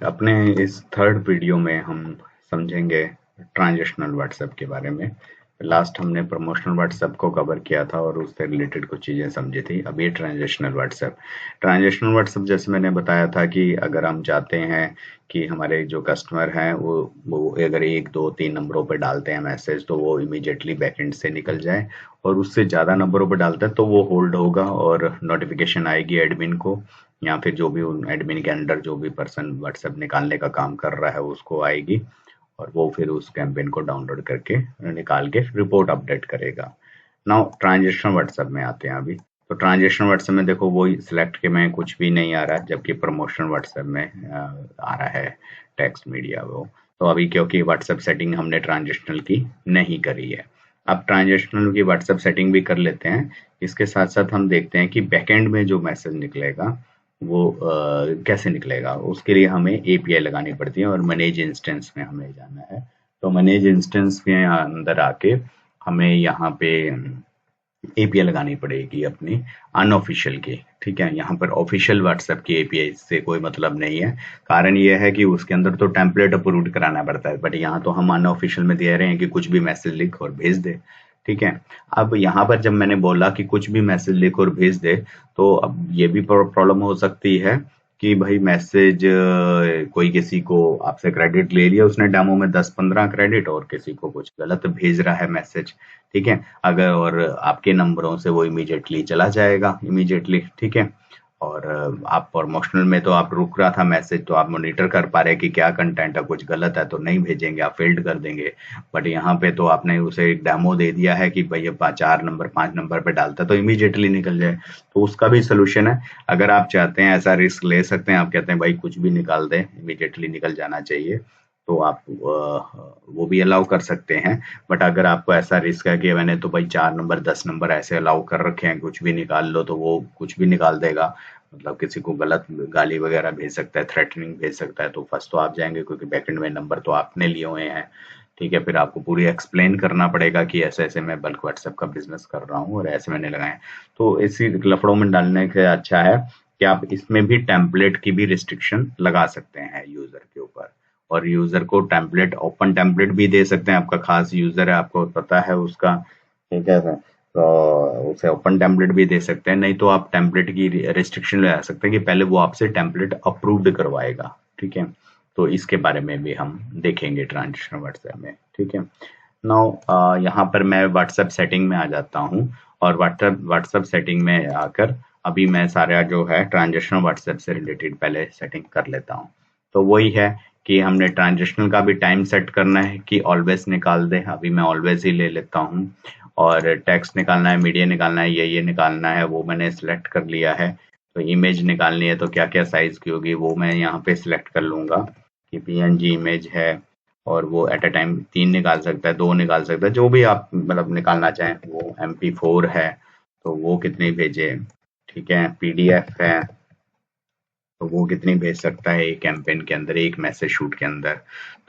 अपने इस third video में हम समझेंगे ट्रांजिशनल व्हाट्सएप के बारे में। लास्ट हमने प्रमोशनल व्हाट्सएप को कवर किया था और उससे रिलेटेड कुछ चीज़ें समझी थी। अब ये ट्रांजिशनल व्हाट्सएप जैसे मैंने बताया था कि अगर हम चाहते हैं कि हमारे जो कस्टमर हैं वो अगर 1 2 3 नंबरों पर डालते हैं मैसेज तो वो इमीडिएटली बैकएंड से निकल जाए, और उससे ज़्यादा नंबरों पर डालते हैं तो वो होल्ड होगा और नोटिफिकेशन आएगी एडमिन को, या फिर जो भी उन एडमिन के अंडर जो भी पर्सन व्हाट्सएप निकालने का काम कर रहा है उसको आएगी, और वो फिर उस कैंपेन को डाउनलोड करके निकाल के रिपोर्ट अपडेट करेगा। नाउ ट्रांजेक्शन व्हाट्सएप में आते हैं अभी। तो ट्रांजेक्शन व्हाट्सएप में देखो वही सिलेक्ट के में कुछ भी नहीं आ रहा है, जबकि प्रमोशन व्हाट्सएप में आ रहा है टेक्स्ट मीडिया वो। तो अभी क्योंकि व्हाट्सएप सेटिंग हमने ट्रांजेक्शनल की नहीं करी है, अब ट्रांजेक्शनल की व्हाट्सएप सेटिंग भी कर लेते हैं। इसके साथ साथ हम देखते हैं कि बैकएंड में जो मैसेज निकलेगा वो कैसे निकलेगा। उसके लिए हमें एपीआई लगानी पड़ती है और मैनेज इंस्टेंस में हमें जाना है। तो मैनेज इंस्टेंस के अंदर आके हमें यहाँ पे एपीआई लगानी पड़ेगी अपनी अनऑफिशियल की। ठीक है, यहाँ पर ऑफिशियल व्हाट्सएप की एपीआई से कोई मतलब नहीं है। कारण ये है कि उसके अंदर तो टेम्पलेट अप्रूव कराना पड़ता है, बट यहाँ तो हम अनऑफिशियल में दे रहे हैं कि कुछ भी मैसेज लिख और भेज दे। ठीक है, अब यहाँ पर जब मैंने बोला कि कुछ भी मैसेज लिख और भेज दे, तो अब ये भी प्रॉब्लम हो सकती है कि भाई मैसेज कोई किसी को आपसे क्रेडिट ले लिया उसने डेमो में 10 15 क्रेडिट, और किसी को कुछ गलत भेज रहा है मैसेज। ठीक है, अगर और आपके नंबरों से वो इमीडिएटली चला जाएगा इमीडिएटली। ठीक है, और आप प्रमोशनल में तो आप रुक रहा था मैसेज, तो आप मॉनिटर कर पा रहे कि क्या कंटेंट है, कुछ गलत है तो नहीं भेजेंगे, आप फेल्ड कर देंगे। बट यहाँ पे तो आपने उसे एक डेमो दे दिया है कि भाई 4 नंबर 5 नंबर पे डालता है तो इमीडिएटली निकल जाए। तो उसका भी सोल्यूशन है। अगर आप चाहते हैं ऐसा रिस्क ले सकते हैं, आप कहते हैं भाई कुछ भी निकाल दें इमीडिएटली निकल जाना चाहिए, तो आप वो भी अलाउ कर सकते हैं। बट अगर आपको ऐसा रिस्क है कि मैंने तो भाई 4 नंबर 10 नंबर ऐसे अलाउ कर रखे हैं, कुछ भी निकाल लो, तो वो कुछ भी निकाल देगा, मतलब किसी को गलत गाली वगैरह भेज सकता है, थ्रेटनिंग भेज सकता है, तो फंस तो आप जाएंगे क्योंकि बैकएंड में नंबर तो आपने लिए हुए हैं। ठीक है, फिर आपको पूरी एक्सप्लेन करना पड़ेगा कि ऐसे ऐसे मैं बल्क व्हाट्सएप का बिजनेस कर रहा हूँ और ऐसे मैंने लगाए। तो इसी लफड़ों में डालने से अच्छा है कि आप इसमें भी टेम्पलेट की भी रिस्ट्रिक्शन लगा सकते हैं यूजर के ऊपर, और यूजर को टेम्पलेट ओपन टेम्पलेट भी दे सकते हैं। आपका खास यूजर है, आपको पता है उसका, ठीक है सर, तो उसे ओपन टेम्पलेट भी दे सकते हैं। नहीं तो आप टेम्पलेट की रिस्ट्रिक्शन लगा सकते हैं कि पहले वो आपसे टेम्पलेट अप्रूव्ड करवाएगा। ठीक है, तो इसके बारे में भी हम देखेंगे ट्रांजिशनल व्हाट्सएप में। ठीक है, नाउ यहाँ पर मैं व्हाट्सएप सेटिंग में आ जाता हूँ, और व्हाट्सएप सेटिंग में आकर अभी मैं सारा जो है ट्रांजिशनल व्हाट्सएप से रिलेटेड पहले सेटिंग कर लेता हूँ। तो वही है कि हमने ट्रांजिशनल का भी टाइम सेट करना है कि ऑलवेज निकाल दे। अभी मैं ऑलवेज ही ले लेता हूँ, और टेक्स्ट निकालना है, मीडिया निकालना है, ये निकालना है, वो मैंने सिलेक्ट कर लिया है। तो इमेज निकालनी है तो क्या क्या साइज की होगी वो मैं यहाँ पे सिलेक्ट कर लूंगा कि पीएनजी इमेज है, और वो एट अ टाइम 3 निकाल सकता है, 2 निकाल सकता है, जो भी आप मतलब निकालना चाहें। वो MP4 है तो वो कितनी भेजे। ठीक है, PDF है तो वो कितनी भेज सकता है एक कैंपेन के अंदर, एक मैसेज शूट के अंदर।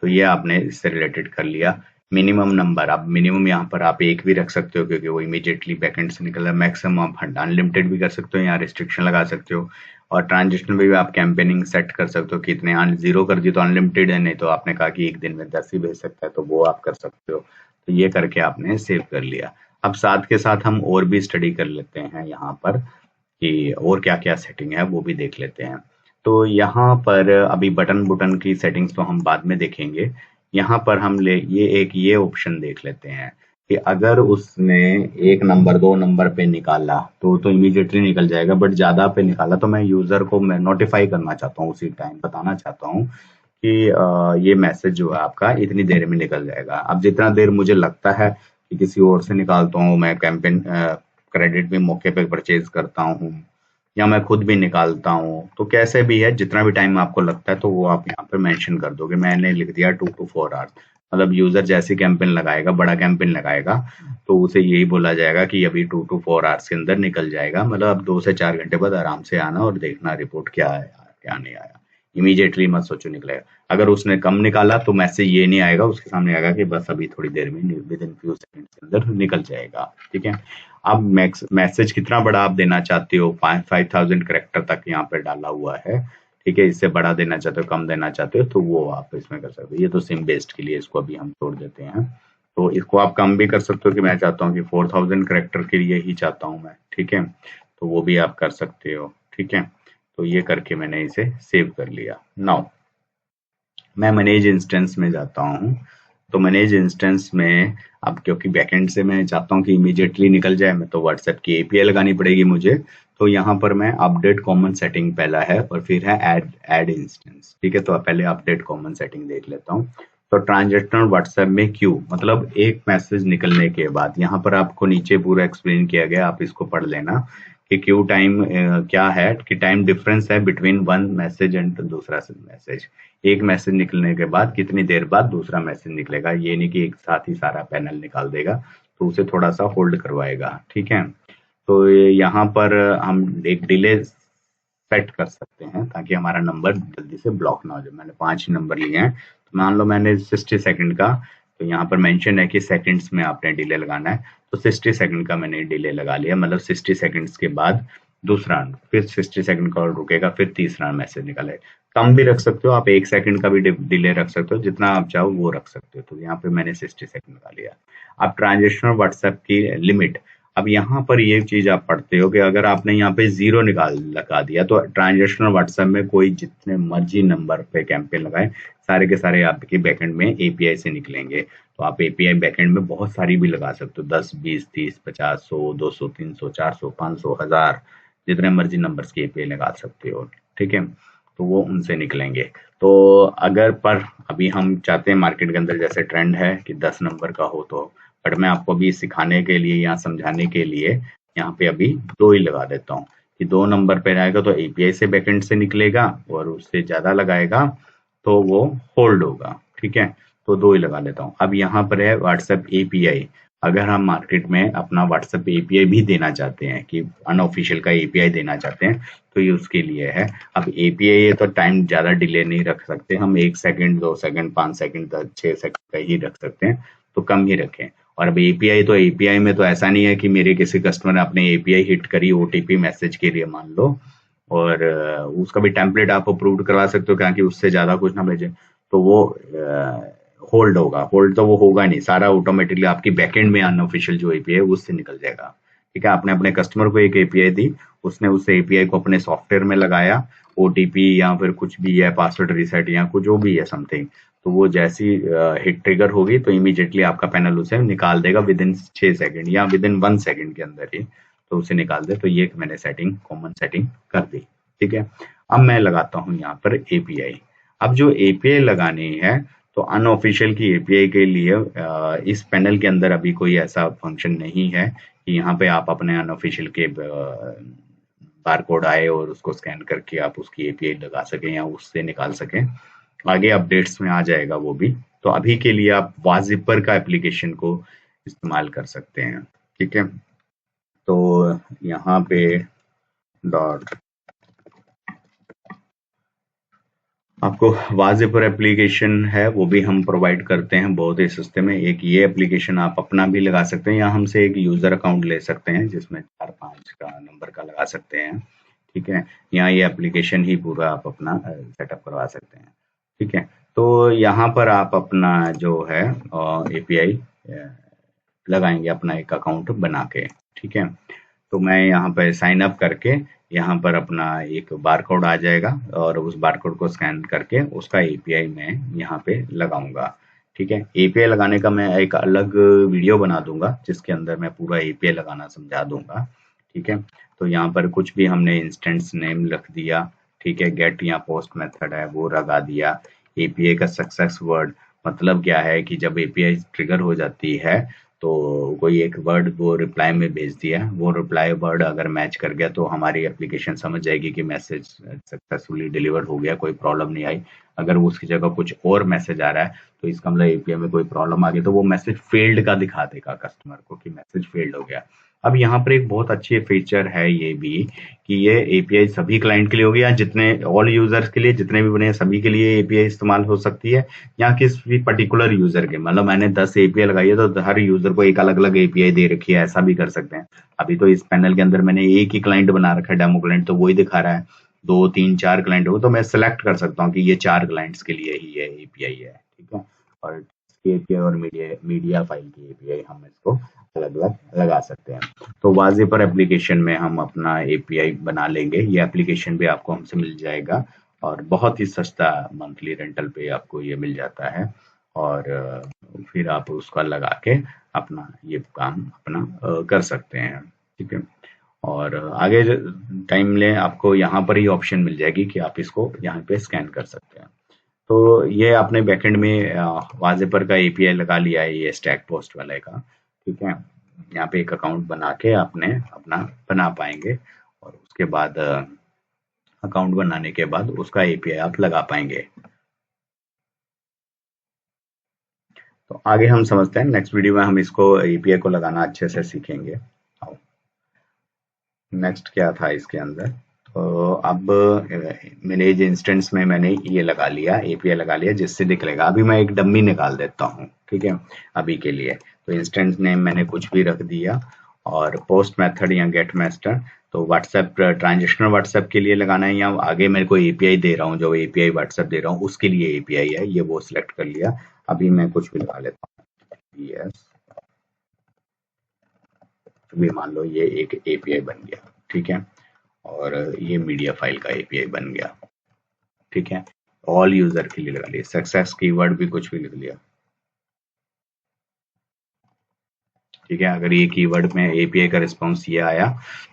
तो ये आपने इससे रिलेटेड कर लिया। मिनिमम नंबर, आप मिनिमम यहाँ पर आप 1 भी रख सकते हो क्योंकि वो इमीडिएटली बैकएंड से निकल रहा है। मैक्सिमम आप अनलिमिटेड भी कर सकते हो, यहाँ रिस्ट्रिक्शन लगा सकते हो। और ट्रांजिशन में भी आप कैंपेनिंग सेट कर सकते हो कि इतने 0 कर दी तो अनलिमिटेड है, नहीं तो आपने कहा कि एक दिन में 10 ही भेज सकता है तो वो आप कर सकते हो। तो ये करके आपने सेव कर लिया। अब साथ के साथ हम और भी स्टडी कर लेते हैं यहाँ पर कि और क्या क्या सेटिंग है वो भी देख लेते हैं। तो यहाँ पर अभी बटन बुटन की सेटिंग्स तो हम बाद में देखेंगे। यहाँ पर हम ये ऑप्शन देख लेते हैं कि अगर उसने 1 नंबर 2 नंबर पे निकाला तो इमीडिएटली निकल जाएगा, बट ज्यादा पे निकाला तो मैं यूजर को मैं नोटिफाई करना चाहता हूँ, उसी टाइम बताना चाहता हूँ कि ये मैसेज जो है आपका इतनी देर में निकल जाएगा। अब जितना देर मुझे लगता है कि किसी और से निकालता हूँ, मैं कैंपेन क्रेडिट भी मौके पे परचेज करता हूँ या मैं खुद भी निकालता हूँ, तो कैसे भी है जितना भी टाइम आपको लगता है तो वो आप यहाँ पे मेंशन कर दोगे। मैंने लिख दिया 2 to 4 आवर्स। मतलब यूजर जैसे कैंपेन लगाएगा, बड़ा कैंपेन लगाएगा, तो उसे यही बोला जाएगा कि अभी 2 to 4 आवर्स के अंदर निकल जाएगा। मतलब 2 से 4 घंटे बाद आराम से आना और देखना रिपोर्ट क्या आया क्या नहीं आया। इमीडिएटली मत सोचो निकलेगा। अगर उसने कम निकाला तो मैसेज ये नहीं आएगा, उसके सामने आएगा कि बस अभी थोड़ी देर में विद इन फ्यू सेकंड के अंदर निकल जाएगा। ठीक है, अब मैसेज कितना बड़ा आप देना चाहते हो, 5000 कैरेक्टर तक यहाँ पे डाला हुआ है। ठीक है, इससे बड़ा देना चाहते हो, कम देना चाहते हो, तो वो आप इसमें कर सकते हो। ये तो सिम बेस्ड के लिए, इसको अभी हम छोड़ देते हैं। तो इसको आप कम भी कर सकते हो कि मैं चाहता हूँ कि 4000 करेक्टर के लिए ही चाहता हूँ मैं, ठीक है, तो वो भी आप कर सकते हो। ठीक है, तो ये करके मैंने इसे सेव कर लिया। नाउ मैं मैनेज इंस्टेंस में जाता हूँ। तो मैनेज इंस्टेंस में अब क्योंकि बैकएंड से मैं चाहता हूँ कि इमीडिएटली निकल जाए, मैं तो व्हाट्सएप की एपीआई लगानी पड़ेगी मुझे। तो यहाँ पर मैं अपडेट कॉमन सेटिंग पहला है और फिर है ऐड इंस्टेंस। ठीक है, तो पहले अपडेट कॉमन सेटिंग देख लेता हूँ। तो ट्रांजेक्शनल व्हाट्सएप में क्यू मतलब एक मैसेज निकलने के बाद, यहाँ पर आपको नीचे पूरा एक्सप्लेन किया गया, आप इसको पढ़ लेना कि क्यू टाइम क्या है, कि टाइम डिफरेंस है बिटवीन वन मैसेज एंड दूसरा मैसेज। एक मैसेज निकलने के बाद कितनी देर बाद दूसरा मैसेज निकलेगा, ये नहीं कि एक साथ ही सारा पैनल निकाल देगा, तो उसे थोड़ा सा होल्ड करवाएगा। ठीक है, तो यहाँ पर हम एक डिले सेट कर सकते हैं ताकि हमारा नंबर जल्दी से ब्लॉक ना हो जाए। मैंने 5 नंबर लिए हैं, तो मान लो मैंने 60 सेकंड का, तो यहाँ पर मेंशन है कि सेकंड्स में आपने डिले लगाना है, तो 60 सेकंड का मैंने डिले लगा लिया, मतलब 60 सेकंड्स के बाद दूसरा, फिर 60 सेकंड का और रुकेगा, फिर तीसरा मैसेज निकले। कम भी रख सकते हो आप, 1 सेकंड का भी डिले रख सकते हो, जितना आप चाहो वो रख सकते हो। तो यहाँ पे मैंने 60 सेकंड का लिया। अब ट्रांजेक्शनल व्हाट्सएप की लिमिट, अब यहाँ पर ये चीज आप पढ़ते हो कि अगर आपने यहाँ पे 0 लगा दिया, तो ट्रांजेक्शनल व्हाट्सएप में कोई जितने मर्जी नंबर पे कैंपेन लगाए, सारे के सारे आपके बैकएंड में एपीआई से निकलेंगे। तो आप एपीआई बैकएंड में बहुत सारी भी लगा सकते हो, 10, 20, 30, 50, 100, 200, 300, 400, 500, 1000, जितने मर्जी नंबर्स की एपीआई लगा सकते हो। ठीक है, तो वो उनसे निकलेंगे। तो अगर पर अभी हम चाहते हैं मार्केट के अंदर जैसे ट्रेंड है कि 10 नंबर का हो, तो बट मैं आपको अभी सिखाने के लिए या समझाने के लिए यहाँ पे अभी 2 ही लगा देता हूँ कि 2 नंबर पे रहेगा तो एपीआई से बैकएंड से निकलेगा, और उससे ज्यादा लगाएगा तो वो होल्ड होगा। ठीक है, तो 2 ही लगा लेता हूँ। अब यहाँ पर है व्हाट्सएप एपीआई। अगर हम मार्केट में अपना व्हाट्सएप एपीआई भी देना चाहते हैं, कि अनऑफिशियल का एपीआई देना चाहते हैं, तो ये उसके लिए है। अब एपीआई तो टाइम ज्यादा डिले नहीं रख सकते हम, 1 सेकंड, 2 सेकंड, 5 सेकंड तक, 6 सेकंड का ही रख सकते हैं, तो कम ही रखें। और अब एपीआई, तो एपीआई में तो ऐसा नहीं है कि मेरे किसी कस्टमर ने अपने एपीआई हिट करी ओटीपी मैसेज के लिए मान लो, और उसका भी टेम्पलेट आप अप्रूव करवा सकते हो, क्योंकि उससे ज्यादा कुछ ना भेजे, तो वो होल्ड होगा। होल्ड तो वो होगा नहीं, सारा ऑटोमेटिकली आपकी बैकएंड में अनऑफिशियल जो एपीआई उससे निकल जाएगा। ठीक है, आपने अपने कस्टमर को एक एपीआई दी, उसने उस एपीआई को अपने सॉफ्टवेयर में लगाया, ओटीपी या फिर कुछ भी है, पासवर्ड रीसेट या कुछ जो भी है समथिंग, तो वो जैसी हिट ट्रिगर होगी तो इमीडिएटली आपका पैनल उसे निकाल देगा विद इन 6 सेकंड या विद इन 1 सेकंड के अंदर ही, तो उसे निकाल दे। तो ये मैंने सेटिंग, कॉमन सेटिंग कर दी। ठीक है, अब मैं लगाता हूँ यहाँ पर एपीआई। अब जो एपीआई लगानी है, तो अनऑफिशियल की एपीआई के लिए इस पैनल के अंदर अभी कोई ऐसा फंक्शन नहीं है कि यहाँ पे आप अपने अनऑफिशियल के बारकोड आए और उसको स्कैन करके आप उसकी एपीआई लगा सकें या उससे निकाल सकें। आगे अपडेट्स में आ जाएगा वो भी। तो अभी के लिए आप वाजिपर का एप्लीकेशन को इस्तेमाल कर सकते हैं। ठीक है, तो यहाँ पे डॉट आपको वाजिपर एप्लीकेशन है, वो भी हम प्रोवाइड करते हैं बहुत ही सस्ते में। एक ये एप्लीकेशन आप अपना भी लगा सकते हैं, या हमसे एक यूजर अकाउंट ले सकते हैं जिसमें 4-5 का नंबर का लगा सकते हैं। ठीक है, यहाँ ये एप्लीकेशन ही पूरा आप अपना सेटअप करवा सकते हैं। ठीक है, तो यहाँ पर आप अपना जो है एपीआई लगाएंगे अपना एक अकाउंट बना के। ठीक है, तो मैं यहाँ पर साइन अप करके यहाँ पर अपना एक बारकोड आ जाएगा, और उस बारकोड को स्कैन करके उसका एपीआई मैं यहाँ पे लगाऊंगा। ठीक है, एपीआई लगाने का मैं एक अलग वीडियो बना दूंगा जिसके अंदर मैं पूरा एपीआई लगाना समझा दूंगा। ठीक है, तो यहाँ पर कुछ भी हमने इंस्टेंस नेम रख दिया। ठीक है, गेट या पोस्ट मेथड है वो लगा दिया। एपीआई का सक्सेस वर्ड मतलब क्या है कि जब एपीआई ट्रिगर हो जाती है तो कोई एक वर्ड वो रिप्लाई में भेज दिया, वो रिप्लाई वर्ड अगर मैच कर गया तो हमारी एप्लीकेशन समझ जाएगी कि मैसेज सक्सेसफुली डिलीवर हो गया, कोई प्रॉब्लम नहीं आई। अगर उसकी जगह कुछ और मैसेज आ रहा है तो इसका मतलब एपीआई में कोई प्रॉब्लम आ गई, तो वो मैसेज फेल्ड का दिखा देगा कस्टमर को कि मैसेज फेल्ड हो गया। अब यहाँ पर एक बहुत अच्छी फीचर है ये भी कि ये एपीआई सभी क्लाइंट के लिए होगी, या जितने ऑल यूजर्स के लिए, जितने भी बने सभी के लिए एपीआई इस्तेमाल हो सकती है, या किसी पर्टिकुलर यूजर के, मतलब मैंने 10 एपीआई लगाई है तो हर यूजर को एक अलग अलग एपीआई दे रखी है, ऐसा भी कर सकते हैं। अभी तो इस पैनल के अंदर मैंने एक ही क्लाइंट बना रखा है, डेमो क्लाइंट, तो वही दिखा रहा है। 2 3 4 क्लाइंट हो तो मैं सेलेक्ट कर सकता हूँ कि ये 4 क्लाइंट्स के लिए ही ये एपीआई है, ठीक है। और एपीआई और मीडिया फाइल की एपीआई हम इसको अलग अलग लगा सकते हैं। तो वाज़ेपर एप्लीकेशन में हम अपना एपीआई बना लेंगे। ये एप्लीकेशन भी आपको हमसे मिल जाएगा और बहुत ही सस्ता मंथली रेंटल पे आपको ये मिल जाता है। और फिर आप उसका लगा के अपना ये काम अपना कर सकते हैं, ठीक है। और आगे टाइम में आपको यहाँ पर ही ऑप्शन मिल जाएगी कि आप इसको यहाँ पे स्कैन कर सकते हैं। तो ये आपने बैकएंड में वाज़ेपर का एपीआई लगा लिया है, ये स्टैक पोस्ट वाले का, ठीक है। यहाँ पे एक अकाउंट बना के आपने अपना बना पाएंगे और उसके बाद अकाउंट बनाने के बाद उसका एपीआई आप लगा पाएंगे। तो आगे हम समझते हैं, नेक्स्ट वीडियो में हम इसको एपीआई को लगाना अच्छे से सीखेंगे। नेक्स्ट क्या था इसके अंदर, तो अब मेरे इंस्टेंस में मैंने ये लगा लिया, एपीआई लगा लिया जिससे निकलेगा। अभी मैं एक डम्मी निकाल देता हूँ, ठीक है, अभी के लिए। तो इंस्टेंस नेम मैंने कुछ भी रख दिया और पोस्ट मेथड या गेट मेथड, तो व्हाट्सएप ट्रांजेक्शनल व्हाट्सएप के लिए लगाना है या आगे मेरे को एपीआई दे रहा हूँ, जो एपीआई व्हाट्सएप दे रहा हूँ उसके लिए एपीआई है, ये वो सिलेक्ट कर लिया। अभी मैं कुछ भी लगा लेता हूँ, यस, भी मान लो ये एक एपीआई बन गया, ठीक है। और ये मीडिया फाइल का एपीआई बन गया, ठीक है। ऑल यूजर के लिए लगा लिया, सक्सेस कीवर्ड भी कुछ भी लिख लिया, ठीक है। अगर ये कीवर्ड में एपीआई का रिस्पांस ये आया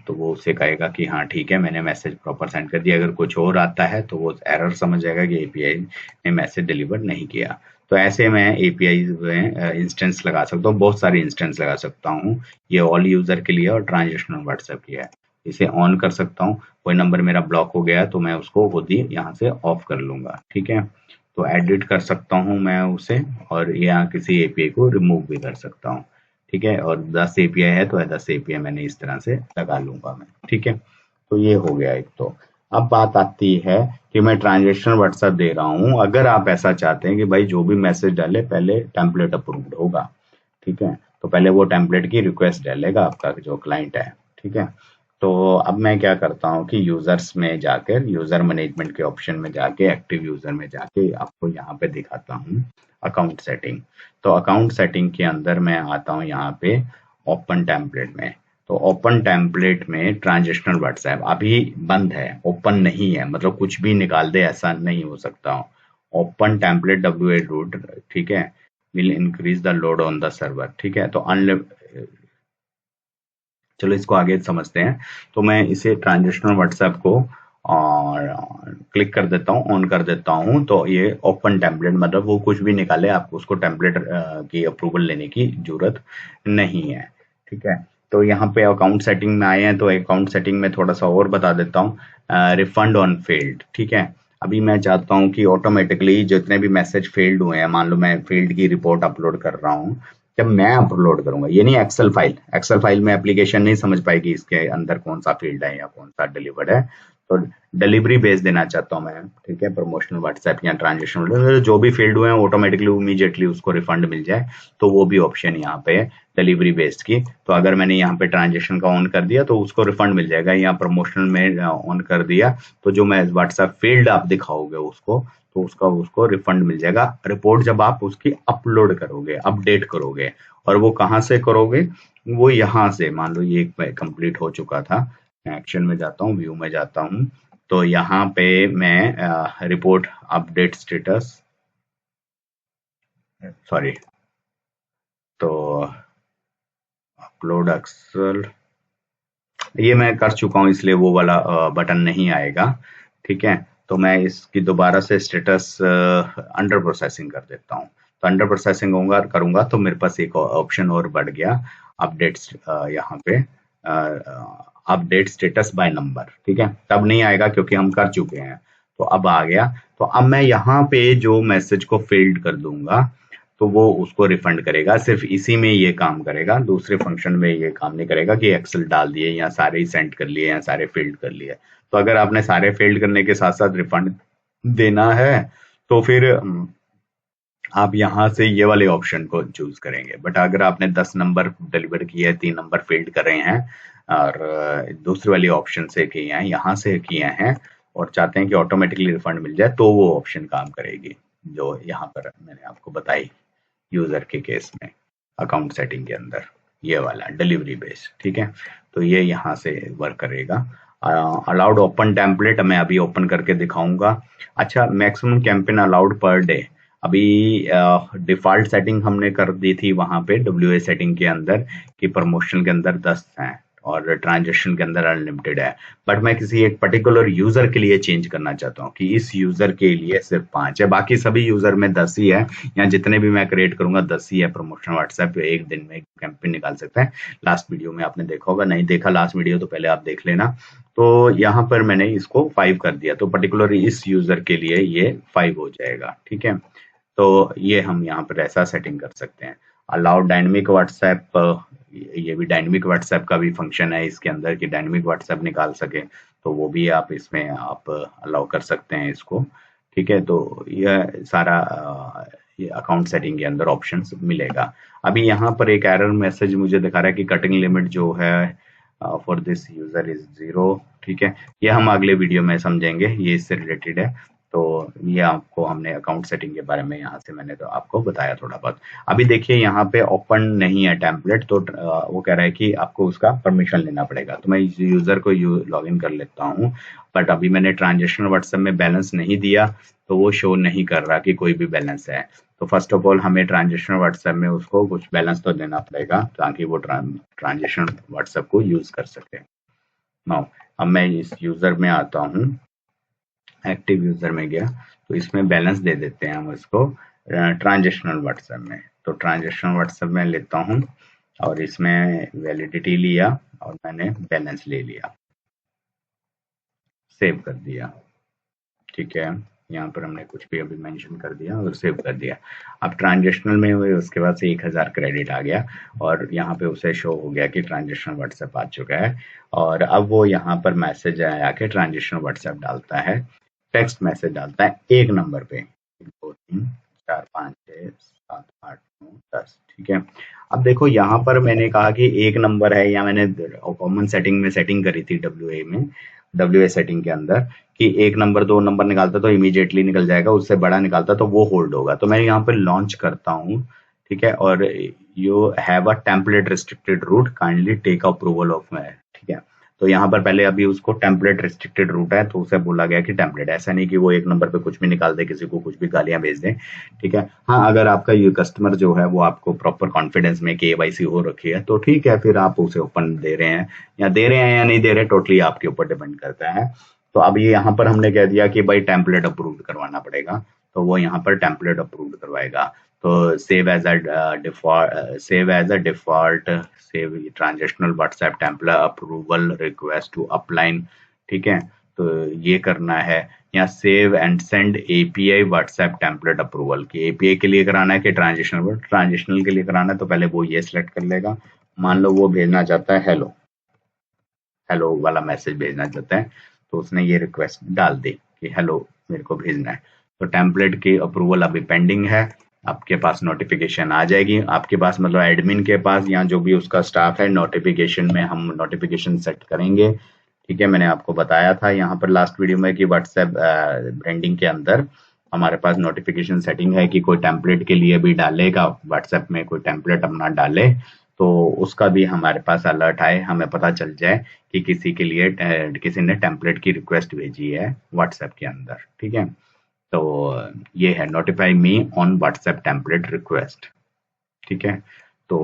तो वो उसे कहेगा कि हाँ ठीक है मैंने मैसेज प्रॉपर सेंड कर दिया। अगर कुछ और आता है तो वो एरर समझ जाएगा कि एपीआई ने मैसेज डिलीवर नहीं किया। तो ऐसे मैं एपीआई में इंस्टेंस लगा सकता हूँ, बहुत सारे इंस्टेंस लगा सकता हूँ। ये ऑल यूजर के लिए और ट्रांजेक्शनल व्हाट्सएप की है। इसे ऑन कर सकता हूँ, कोई नंबर मेरा ब्लॉक हो गया तो मैं उसको खुद ही यहाँ से ऑफ कर लूंगा, ठीक है। तो एडिट कर सकता हूँ मैं उसे, और यहाँ किसी एपीआई को रिमूव भी कर सकता हूँ, ठीक है। और 10 एपीआई है तो 10 एपीआई मैंने इस तरह से लगा लूंगा मैं, ठीक है। तो ये हो गया एक। तो अब बात आती है कि मैं ट्रांजेक्शनल व्हाट्सएप दे रहा हूँ, अगर आप ऐसा चाहते हैं कि भाई जो भी मैसेज डाले पहले टेम्पलेट अप्रूव्ड होगा, ठीक है, तो पहले वो टेम्पलेट की रिक्वेस्ट डालेगा आपका जो क्लाइंट है, ठीक है। तो अब मैं क्या करता हूँ कि यूजर्स में जाकर, यूजर मैनेजमेंट के ऑप्शन में जाके, एक्टिव यूजर में जाके आपको यहाँ पे दिखाता हूँ अकाउंट सेटिंग। तो अकाउंट सेटिंग के अंदर मैं आता हूँ यहाँ पे ओपन टेम्पलेट में। तो ओपन टेम्पलेट में ट्रांजेक्शनल व्हाट्सएप अभी बंद है, ओपन नहीं है, मतलब कुछ भी निकाल दे ऐसा नहीं हो सकता। ओपन टेम्पलेट WA रूट, ठीक है, will increase the load on the server, ठीक है। तो चलो इसको आगे समझते हैं। तो मैं इसे ट्रांजेक्शनल व्हाट्सएप को और क्लिक कर देता हूँ, ऑन कर देता हूँ। तो ये ओपन टेम्पलेट, मतलब वो कुछ भी निकाले आपको उसको टेम्पलेट की अप्रूवल लेने की जरूरत नहीं है, ठीक है। तो यहाँ पे अकाउंट सेटिंग में आए हैं, तो अकाउंट सेटिंग में थोड़ा सा और बता देता हूँ। रिफंड ऑन फेल्ड, ठीक है। अभी मैं चाहता हूँ कि ऑटोमेटिकली जितने भी मैसेज फेल्ड हुए हैं, मान लो मैं फील्ड की रिपोर्ट अपलोड कर रहा हूँ, जब मैं अपलोड करूंगा, ये नहीं एक्सेल फाइल में एप्लीकेशन नहीं समझ पाएगी इसके अंदर कौन सा फील्ड है या कौन सा डिलीवर्ड है। तो डिलीवरी बेस देना चाहता हूँ मैं, ठीक है, प्रमोशनल व्हाट्सएप या ट्रांजेक्शनल, जो भी फील्ड हुए हैं ऑटोमेटिकली इमीडिएटली उसको रिफंड मिल जाए, तो वो भी ऑप्शन यहाँ पे है डिलीवरी बेस्ड की। तो अगर मैंने यहाँ पे ट्रांजेक्शन का ऑन कर दिया तो उसको रिफंड मिल जाएगा, या प्रमोशनल में ऑन कर दिया तो जो मैं व्हाट्सएप फील्ड आप दिखाओगे उसको, तो उसको रिफंड मिल जाएगा। रिपोर्ट जब आप उसकी अपलोड करोगे, अपडेट करोगे, और वो कहाँ से करोगे, वो यहाँ से, मान लो ये कंप्लीट हो चुका था, मैं एक्शन में जाता हूँ, व्यू में जाता हूँ, तो यहाँ पे मैं रिपोर्ट अपडेट स्टेटस, सॉरी, तो अपलोड एक्सेल ये मैं कर चुका हूँ, इसलिए वो वाला बटन नहीं आएगा, ठीक है। तो मैं इसकी दोबारा से स्टेटस अंडर प्रोसेसिंग कर देता हूँ। तो अंडर प्रोसेसिंग होगा करूंगा तो मेरे पास एक ऑप्शन और बढ़ गया, अपडेट्स, यहाँ पे अपडेट स्टेटस बाय नंबर, ठीक है। तब नहीं आएगा क्योंकि हम कर चुके हैं, तो अब आ गया। तो अब मैं यहाँ पे जो मैसेज को फील्ड कर दूंगा तो वो उसको रिफंड करेगा, सिर्फ इसी में ये काम करेगा, दूसरे फंक्शन में ये काम नहीं करेगा कि एक्सेल डाल दिए या सारे ही सेंड कर लिए या सारे फील्ड कर लिए। तो अगर आपने सारे फील्ड करने के साथ साथ रिफंड देना है तो फिर आप यहाँ से ये वाले ऑप्शन को चूज करेंगे। बट अगर आपने 10 नंबर डिलीवर किए हैं, 3 नंबर फील्ड कर रहे हैं और दूसरे वाले ऑप्शन से किए हैं, यहाँ से किए हैं, और चाहते हैं कि ऑटोमेटिकली रिफंड मिल जाए, तो वो ऑप्शन काम करेगी जो यहाँ पर मैंने आपको बताई यूजर के केस में अकाउंट सेटिंग के अंदर, ये वाला डिलीवरी बेस्ड। ठीक है, तो ये यहाँ से वर्क करेगा। अलाउड ओपन टेम्पलेट मैं अभी ओपन करके दिखाऊंगा। अच्छा, maximum campaign allowed per day, अभी डिफॉल्ट सेटिंग हमने कर दी थी वहां पे WA सेटिंग के अंदर कि प्रमोशनल के अंदर 10 हैं और ट्रांजेक्शन के अंदर अनलिमिटेड है, बट मैं किसी एक पर्टिकुलर यूजर के लिए चेंज करना चाहता हूँ कि इस यूजर के लिए सिर्फ 5 है, बाकी सभी यूजर में 10 ही है, या जितने भी मैं क्रिएट करूंगा 10 ही है। प्रमोशन व्हाट्सएप एक दिन में कैंपेन निकाल सकता है। लास्ट वीडियो में आपने देखा होगा, नहीं देखा लास्ट वीडियो तो पहले आप देख लेना। तो यहाँ पर मैंने इसको 5 कर दिया, तो पर्टिकुलर इस यूजर के लिए ये 5 हो जाएगा। ठीक है, तो ये हम यहाँ पर ऐसा सेटिंग कर सकते हैं। अलाउड डायनेमिक व्हाट्सएप, ये भी डायनेमिक व्हाट्सएप का भी फंक्शन है इसके अंदर कि डायनेमिक व्हाट्सएप निकाल सके, तो वो भी आप इसमें आप अलाउ कर सकते हैं इसको। ठीक है, तो यह सारा ये अकाउंट सेटिंग के अंदर ऑप्शंस मिलेगा। अभी यहाँ पर एक एरर मैसेज मुझे दिखा रहा है कि कटिंग लिमिट जो है फॉर दिस यूजर इज 0। ठीक है, ये हम अगले वीडियो में समझेंगे, ये इससे रिलेटेड है। तो ये आपको हमने अकाउंट सेटिंग के बारे में यहाँ से मैंने तो आपको बताया थोड़ा बहुत। अभी देखिए यहाँ पे ओपन नहीं है टेम्पलेट, तो वो कह रहा है कि आपको उसका परमिशन लेना पड़ेगा। तो मैं यूजर को लॉग इन कर लेता हूँ, बट अभी मैंने ट्रांजेक्शनल व्हाट्सएप में बैलेंस नहीं दिया, तो वो शो नहीं कर रहा कि कोई भी बैलेंस है। तो फर्स्ट ऑफ ऑल हमें ट्रांजेक्शनल व्हाट्सएप में उसको कुछ बैलेंस तो देना पड़ेगा ताकि वो ट्रांजेक्शनल व्हाट्सएप को यूज कर सके। नाउ अब मैं इस यूजर में आता हूँ, एक्टिव यूजर में गया, तो इसमें बैलेंस दे देते हैं हम इसको ट्रांजेक्शनल व्हाट्सएप में। तो ट्रांजेक्शनल व्हाट्सएप में लेता हूँ और इसमें वैलिडिटी लिया और मैंने बैलेंस ले लिया, सेव कर दिया। ठीक है, यहाँ पर हमने कुछ भी अभी मेंशन कर दिया और सेव कर दिया। अब ट्रांजेक्शनल में उसके बाद से 1000 क्रेडिट आ गया और यहाँ पे उसे शो हो गया कि ट्रांजेक्शनल व्हाट्सएप आ चुका है। और अब वो यहाँ पर मैसेज आया कि ट्रांजेक्शनल व्हाट्सएप डालता है, टेक्स्ट मैसेज डालता है एक नंबर पे 1 2 3 4 5 6 7 8 9 10। ठीक है, अब देखो यहाँ पर मैंने कहा कि एक नंबर है, या मैंने कॉमन सेटिंग में सेटिंग करी थी WA सेटिंग के अंदर कि 1 नंबर 2 नंबर निकालता तो इमीडिएटली निकल जाएगा, उससे बड़ा निकालता तो वो होल्ड होगा। तो मैं यहाँ पे लॉन्च करता हूँ। ठीक है, और you have a template restricted route, kindly take approval of. ठीक है, तो यहाँ पर पहले अभी उसको टेम्पलेट रिस्ट्रिक्टेड रूट है, तो उसे बोला गया कि टेम्पलेट, ऐसा नहीं कि वो 1 नंबर पे कुछ भी निकाल दे, किसी को कुछ भी गालियां भेज दे। ठीक है, हाँ, अगर आपका ये कस्टमर जो है वो आपको प्रॉपर कॉन्फिडेंस में KYC हो रखी है तो ठीक है, फिर आप उसे ओपन दे रहे हैं या नहीं दे रहे, टोटली आपके ऊपर डिपेंड करता है। तो अब ये यहाँ पर हमने कह दिया कि भाई टेम्पलेट अप्रूव करवाना पड़ेगा, तो वो यहाँ पर टेम्पलेट अप्रूव करवाएगा। तो save as a default save transactional WhatsApp template approval request to upline. ठीक है, तो ये करना है, या save and send API WhatsApp template approval की API के लिए कराना है कि ट्रांजेक्शनल के लिए कराना है, तो पहले वो ये सिलेक्ट कर लेगा। मान लो वो भेजना चाहता है हेलो वाला मैसेज भेजना चाहता है, तो उसने ये रिक्वेस्ट डाल दी कि हेलो मेरे को भेजना है। तो टेम्पलेट की अप्रूवल अभी पेंडिंग है, आपके पास नोटिफिकेशन आ जाएगी, आपके पास मतलब एडमिन के पास या जो भी उसका स्टाफ है, नोटिफिकेशन में हम नोटिफिकेशन सेट करेंगे। ठीक है, मैंने आपको बताया था यहाँ पर लास्ट वीडियो में कि व्हाट्सएप ब्रांडिंग के अंदर हमारे पास नोटिफिकेशन सेटिंग है कि कोई टेम्पलेट के लिए भी डालेगा, व्हाट्सएप में कोई टेम्पलेट अपना डाले तो उसका भी हमारे पास अलर्ट आए, हमें पता चल जाए कि किसी ने टेम्पलेट की रिक्वेस्ट भेजी है व्हाट्सएप के अंदर। ठीक है, तो ये है notify me on WhatsApp template request. ठीक है, तो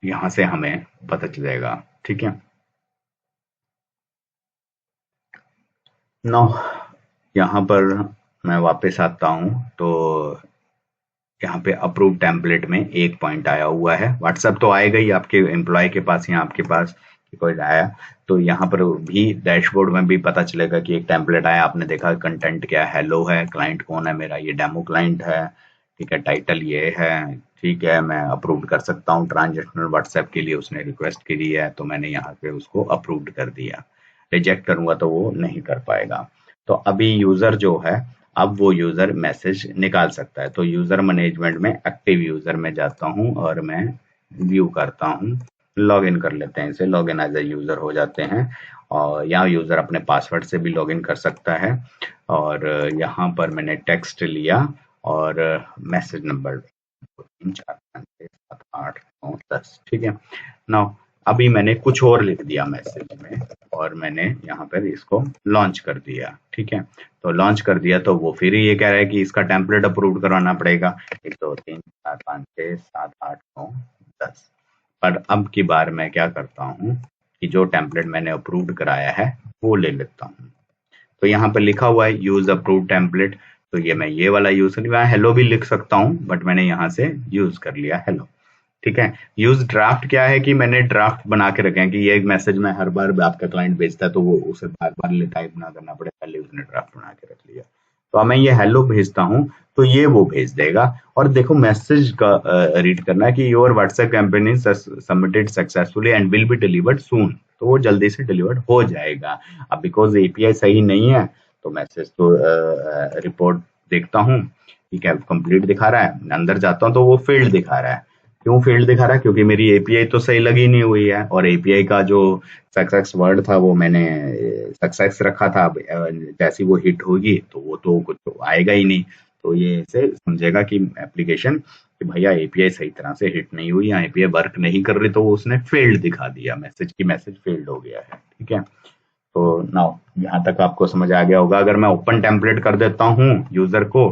यहां से हमें पता चलेगा। ठीक है, नो यहाँ पर मैं वापस आता हूं, तो यहाँ पे अप्रूव टेम्पलेट में एक पॉइंट आया हुआ है। व्हाट्सएप तो आएगा ही आपके एम्प्लॉय के पास या आपके पास कि कोई आया, तो यहाँ पर भी डैशबोर्ड में भी पता चलेगा कि एक टेम्पलेट आया। आपने देखा कंटेंट क्या है, हेलो है, क्लाइंट कौन है मेरा, ये डेमो क्लाइंट है। ठीक है, टाइटल ये है। ठीक है, मैं अप्रूव कर सकता हूँ, ट्रांजेक्शनल व्हाट्सएप के लिए उसने रिक्वेस्ट करी है तो मैंने यहाँ पे उसको अप्रूव कर दिया। रिजेक्ट करूंगा तो वो नहीं कर पाएगा। तो अभी यूजर जो है, अब वो यूजर मैसेज निकाल सकता है। तो यूजर मैनेजमेंट में एक्टिव यूजर में जाता हूं और मैं व्यू करता हूं लॉग इन कर लेते हैं इसे, log in as a user हो जाते हैं। और यहाँ यूजर अपने पासवर्ड से भी लॉग इन कर सकता है। और यहाँ पर मैंने टेक्स्ट लिया और मैसेज नंबर 3 4 5 6 7 8 9 10, ठीक है। नाउ अभी मैंने कुछ और लिख दिया मैसेज में और मैंने यहाँ पर इसको लॉन्च कर दिया, ठीक है। तो लॉन्च कर दिया तो वो फिर ये कह रहा है कि इसका टेम्पलेट अप्रूव करवाना पड़ेगा। 1 2 3 4 5 6 7 8 9 10। पर अब की बार मैं क्या करता हूँ कि जो टेम्पलेट मैंने अप्रूव कराया है वो ले लेता हूँ। तो यहाँ पे लिखा हुआ है यूज अप्रूव टेम्पलेट, तो ये मैं ये वाला यूज कर लिया। हेलो भी लिख सकता हूँ बट मैंने यहाँ से यूज कर लिया हेलो, ठीक है। यूज ड्राफ्ट क्या है कि मैंने ड्राफ्ट बना के रखे हैं कि ये एक मैसेज में हर बार आपका क्लाइंट भेजता है तो वो उसे बार बार टाइप ना करना पड़े, पहले उसने ड्राफ्ट बना के रख लिया। तो अब मैं ये हेलो भेजता हूँ तो ये वो भेज देगा। और देखो मैसेज का रीड करना है कि your WhatsApp campaign is submitted successfully and will be delivered soon, तो वो जल्दी से डिलीवर्ड हो जाएगा। अब बिकॉज एपीआई सही नहीं है तो मैसेज तो रिपोर्ट देखता हूँ कि क्या कंप्लीट दिखा रहा है, अंदर जाता हूँ तो वो फेल्ड दिखा रहा है। क्यों फेल्ड दिखा रहा है? क्योंकि मेरी एपीआई तो सही लगी नहीं हुई है और एपीआई का जो सक्सेस वर्ड था वो मैंने सक्सेस रखा था। जैसी वो हिट होगी तो वो तो कुछ आएगा ही नहीं, तो ये ऐसे समझेगा कि एप्लीकेशन कि भैया एपीआई सही तरह से हिट नहीं हुई या एपीआई वर्क नहीं कर रही, तो वो उसने फेल्ड दिखा दिया, मैसेज फेल्ड हो गया है, ठीक है। तो नाउ यहाँ तक आपको समझ आ गया होगा। अगर मैं ओपन टेम्पलेट कर देता हूँ यूजर को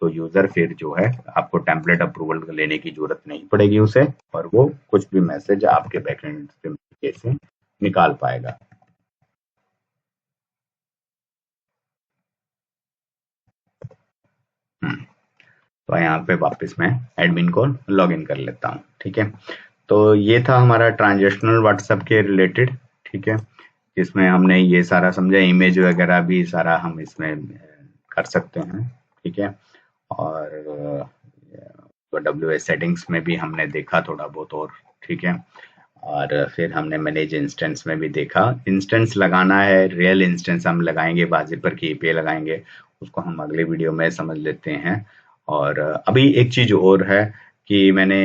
तो यूजर फिर जो है आपको टेम्पलेट अप्रूवल लेने की जरूरत नहीं पड़ेगी उसे, और वो कुछ भी मैसेज आपके बैकएंड से निकाल पाएगा। तो यहाँ पे वापस मैं एडमिन को लॉगिन कर लेता हूँ, ठीक है। तो ये था हमारा ट्रांजेक्शनल व्हाट्सएप के रिलेटेड, ठीक है, जिसमें हमने ये सारा समझा, इमेज वगैरह भी सारा हम इसमें कर सकते हैं, ठीक है। और WS सेटिंग्स में भी हमने देखा थोड़ा बहुत, और ठीक है। और फिर हमने मैनेज इंस्टेंस में भी देखा, इंस्टेंस लगाना है, रियल इंस्टेंस हम लगाएंगे बाजी पर की एपीआई लगाएंगे, उसको हम अगले वीडियो में समझ लेते हैं। और अभी एक चीज और है कि मैंने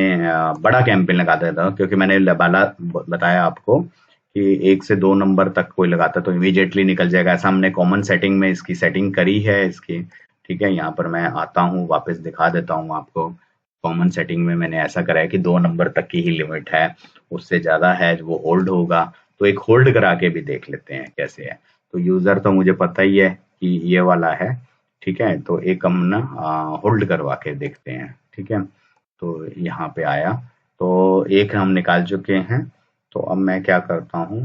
बड़ा कैंपेन लगा देता हूँ, क्योंकि मैंने बताया आपको कि 1 से 2 नंबर तक कोई लगाता तो इमीडिएटली निकल जाएगा। ऐसा हमने कॉमन सेटिंग में इसकी सेटिंग करी है इसकी, ठीक है। यहाँ पर मैं आता हूँ, वापस दिखा देता हूँ आपको। कॉमन सेटिंग में मैंने ऐसा करा है कि 2 नंबर तक की ही लिमिट है, उससे ज्यादा है वो होल्ड होगा। तो एक होल्ड करा के भी देख लेते हैं कैसे है। तो यूजर तो मुझे पता ही है कि ये वाला है, ठीक है। तो एक हम ना होल्ड करवा के देखते हैं, ठीक है। तो यहाँ पे आया तो एक हम निकाल चुके हैं। तो अब मैं क्या करता हूँ,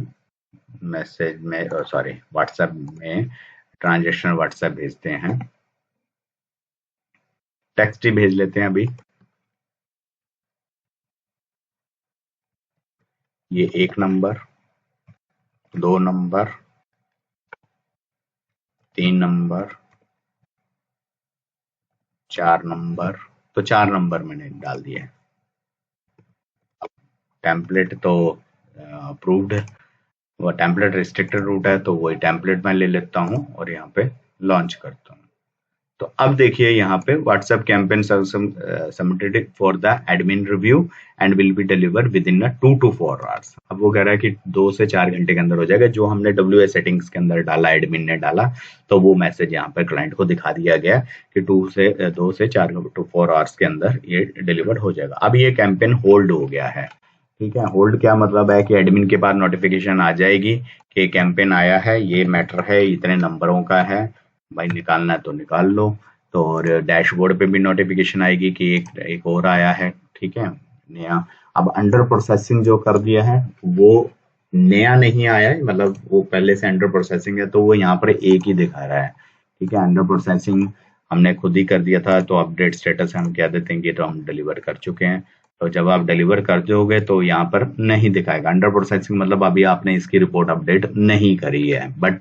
मैसेज में सॉरी व्हाट्सएप में ट्रांजेक्शनल व्हाट्सएप भेजते हैं, टेक्स्ट ही भेज लेते हैं अभी। ये 1 नंबर, 2 नंबर, 3 नंबर, 4 नंबर, तो 4 नंबर मैंने डाल दिए। टेम्पलेट तो अप्रूव्ड है, वो टेम्पलेट रिस्ट्रिक्टेड रूट है तो वही टेम्पलेट मैं ले लेता हूँ और यहाँ पे लॉन्च करता हूँ। तो अब देखिए यहाँ पे WhatsApp campaign submitted for the admin review and will B deliver with in 2 to 4 hours. अब वो कह रहा है कि 2 से 4 घंटे के अंदर हो जाएगा। जो हमने WS सेटिंग्स के अंदर डाला, एडमिन ने डाला, तो वो मैसेज यहाँ पर क्लाइंट को दिखा दिया गया कि 2 से 4 to 4 आवर्स के अंदर ये डिलीवर हो जाएगा। अब ये कैंपेन होल्ड हो गया है, ठीक है। होल्ड क्या मतलब है कि एडमिन के पास नोटिफिकेशन आ जाएगी कि कैंपेन आया है, ये मैटर है, इतने नंबरों का है, भाई निकालना है तो निकाल लो। तो और डैशबोर्ड पे भी नोटिफिकेशन आएगी कि एक और आया है, ठीक है, नया। अब अंडर प्रोसेसिंग जो कर दिया है वो नया नहीं आया है, मतलब वो पहले से अंडर प्रोसेसिंग है, तो वो यहाँ पर एक ही दिखा रहा है, ठीक है। अंडर प्रोसेसिंग हमने खुद ही कर दिया था, तो अपडेट स्टेटस हम कह देते हैं कि तो हम डिलीवर कर चुके हैं। तो जब आप डिलीवर कर दोगे तो यहाँ पर नहीं दिखाएगा अंडर प्रोसेसिंग, मतलब अभी आपने इसकी रिपोर्ट अपडेट नहीं करी है बट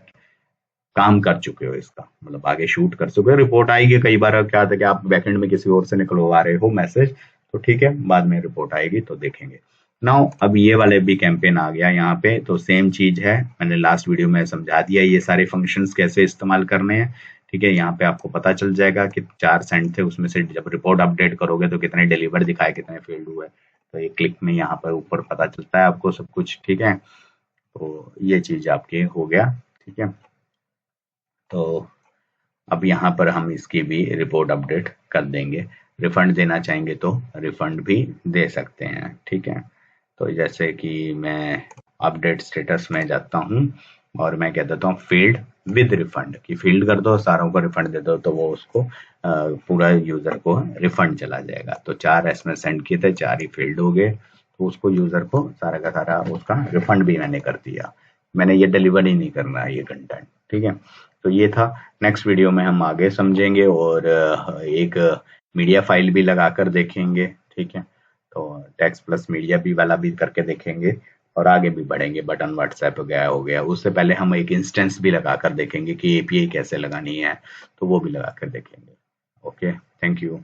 काम कर चुके हो इसका, मतलब आगे शूट कर चुके हो। रिपोर्ट आएगी, कई बार क्या था कि आप बैकएंड में किसी और से निकलवा रहे हो मैसेज, तो ठीक है, बाद में रिपोर्ट आएगी तो देखेंगे। नाउ अब ये वाले भी कैंपेन आ गया यहाँ पे, तो सेम चीज है, मैंने लास्ट वीडियो में समझा दिया ये सारे फंक्शंस कैसे इस्तेमाल करने हैं, ठीक है। यहाँ पे आपको पता चल जाएगा कि 4 सेंड थे, उसमें से जब रिपोर्ट अपडेट करोगे तो कितने डिलीवर दिखाए, कितने फेल्ड हुए। तो एक क्लिक में यहाँ पर ऊपर पता चलता है आपको सब कुछ, ठीक है। तो ये चीज आपके हो गया, ठीक है। तो अब यहाँ पर हम इसकी भी रिपोर्ट अपडेट कर देंगे। रिफंड देना चाहेंगे तो रिफंड भी दे सकते हैं, ठीक है। तो जैसे कि मैं अपडेट स्टेटस में जाता हूँ और मैं कह देता हूँ फील्ड विद रिफंड, कि फील्ड कर दो, सारों को रिफंड दे दो, तो वो उसको पूरा यूजर को रिफंड चला जाएगा। तो 4 एसएमएस सेंड किए थे, 4 ही फील्ड हो गए, तो उसको यूजर को सारा का सारा उसका रिफंड भी मैंने कर दिया। मैंने ये डिलीवर ही नहीं करना है ये कंटेंट, ठीक है। तो ये था। नेक्स्ट वीडियो में हम आगे समझेंगे और एक मीडिया फाइल भी लगा कर देखेंगे, ठीक है। तो टेक्स्ट प्लस मीडिया भी वाला भी करके देखेंगे और आगे भी बढ़ेंगे। बटन व्हाट्सएप गया हो गया, उससे पहले हम एक इंस्टेंस भी लगा कर देखेंगे कि एपीआई कैसे लगानी है, तो वो भी लगा कर देखेंगे। Okay, thank you.